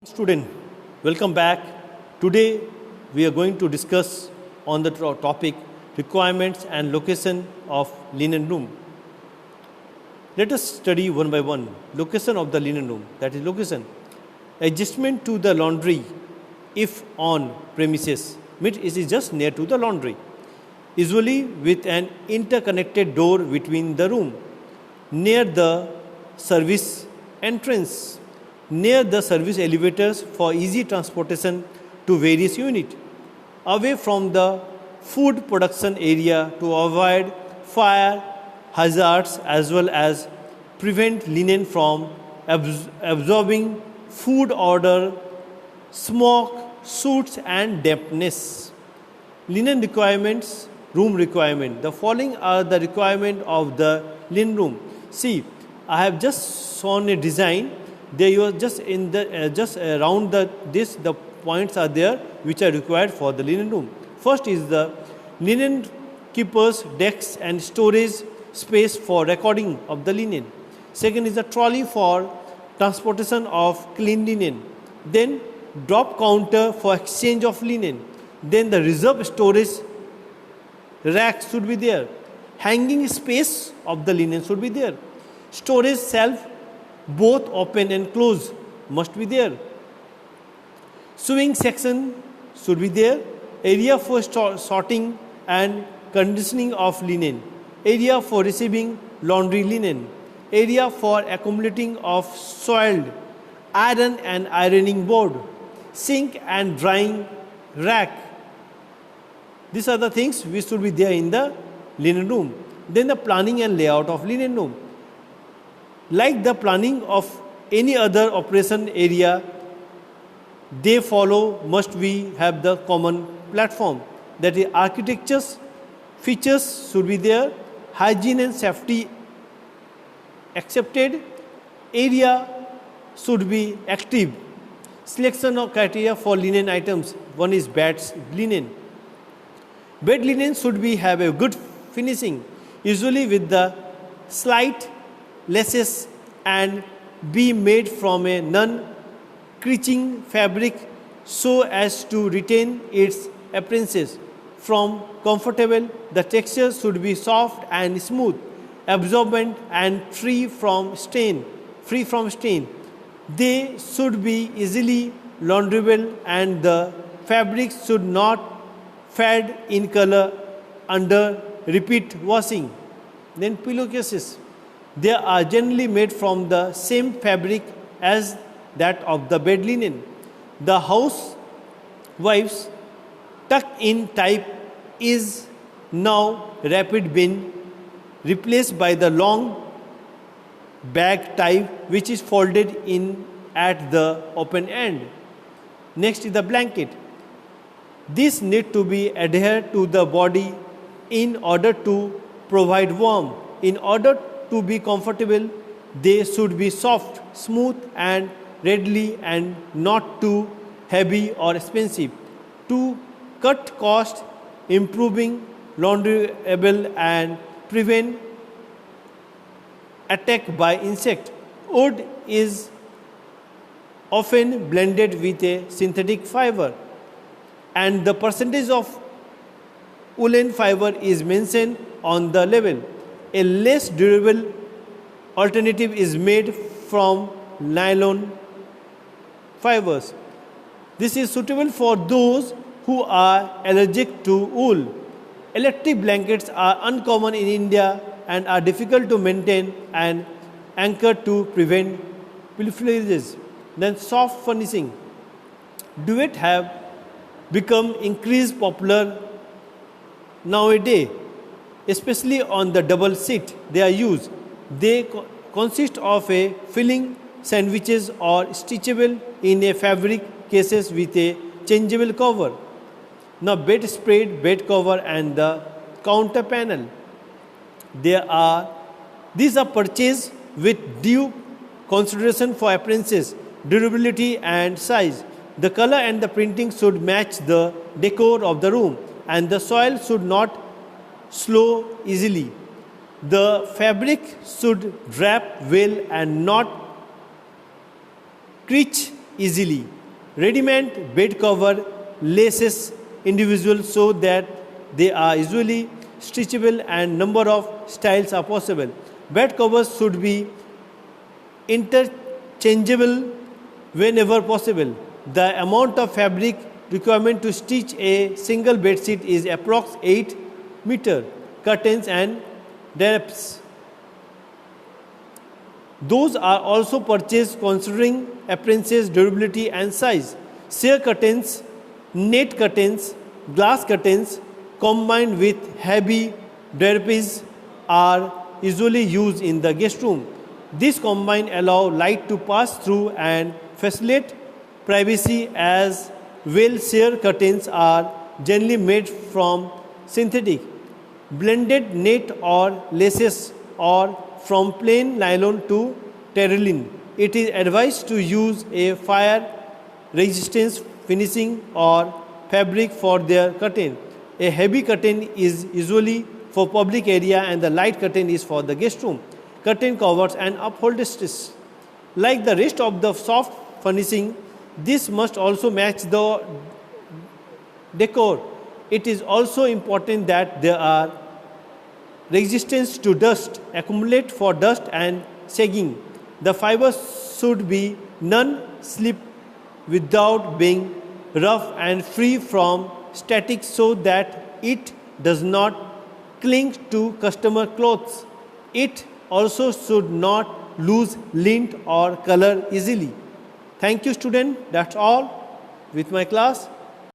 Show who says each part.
Speaker 1: Student, welcome back. Today we are going to discuss on the topic requirements and location of linen room. Let us study one by one. Location of the linen room, that is location. Adjustment to the laundry if on premises, means it is just near to the laundry, usually with an interconnected door between the room, near the service entrance, near the service elevators for easy transportation to various units, away from the food production area to avoid fire hazards as well as prevent linen from absorbing food odor, smoke, soots and dampness. Linen requirements, room requirement. The following are the requirement of the linen room. See, I have just shown a design. There you are just in the just around the points are there which are required for the linen room. First is the linen keepers, desks and storage space for recording of the linen. Second is the trolley for transportation of clean linen. Then drop counter for exchange of linen. Then the reserve storage rack should be there. Hanging space of the linen should be there. Storage shelf both open and close must be there. Sewing section should be there. Area for sorting and conditioning of linen. Area for receiving laundry linen. Area for accumulating of soiled iron and ironing board. Sink and drying rack. These are the things which should be there in the linen room. Then the planning and layout of linen room. Like the planning of any other operation area, they follow must we have the common platform. That is architecture's features should be there, hygiene and safety accepted, area should be active. Selection of criteria for linen items. One is bed linen. Bed linen should be have a good finishing, usually with the slight laces and be made from a non-creasing fabric so as to retain its appearances. From comfortable, the texture should be soft and smooth, absorbent and free from stain. They should be easily launderable and the fabric should not fade in color under repeat washing. Then pillowcases. They are generally made from the same fabric as that of the bed linen. The housewives tuck-in type is now rapid bin replaced by the long bag type which is folded in at the open end. Next is the blanket. This need to be adhered to the body in order to provide warmth. In order to be comfortable, they should be soft, smooth and readily and not too heavy or expensive. To cut cost, improving launderable and prevent attack by insect. Wood is often blended with a synthetic fiber and the percentage of woolen fiber is mentioned on the label. A less durable alternative is made from nylon fibers. This is suitable for those who are allergic to wool. Electric blankets are uncommon in India and are difficult to maintain and anchor to prevent pilferages. Then soft furnishing. Duvet have become increased popular nowadays, especially on the double seat they are used. They consist of a filling sandwiches or stitchable in a fabric cases with a changeable cover. Now bedspread, bed cover and the counter panel. These are purchased with due consideration for appearances, durability and size. The color and the printing should match the decor of the room and the soil should not slow easily. The fabric should drape well and not crease easily. Ready-made bed cover laces individual so that they are usually stretchable and number of styles are possible. Bed covers should be interchangeable whenever possible. The amount of fabric requirement to stitch a single bed sheet is approx 8 meter. Curtains and drapes. Those are also purchased considering appearances, durability and size. Sheer curtains, net curtains, glass curtains combined with heavy draperies are usually used in the guest room. These combine allow light to pass through and facilitate privacy as well. Sheer curtains are generally made from synthetic, blended net or laces or from plain nylon to terylene. It is advised to use a fire resistance finishing or fabric for their curtain. A heavy curtain is usually for public area and the light curtain is for the guest room. Curtain covers and upholsteries. Like the rest of the soft furnishing, this must also match the decor. It is also important that there are resistance to dust, accumulate for dust and sagging. The fibers should be non-slip without being rough and free from static so that it does not cling to customer clothes. It also should not lose lint or color easily. Thank you, student. That's all with my class.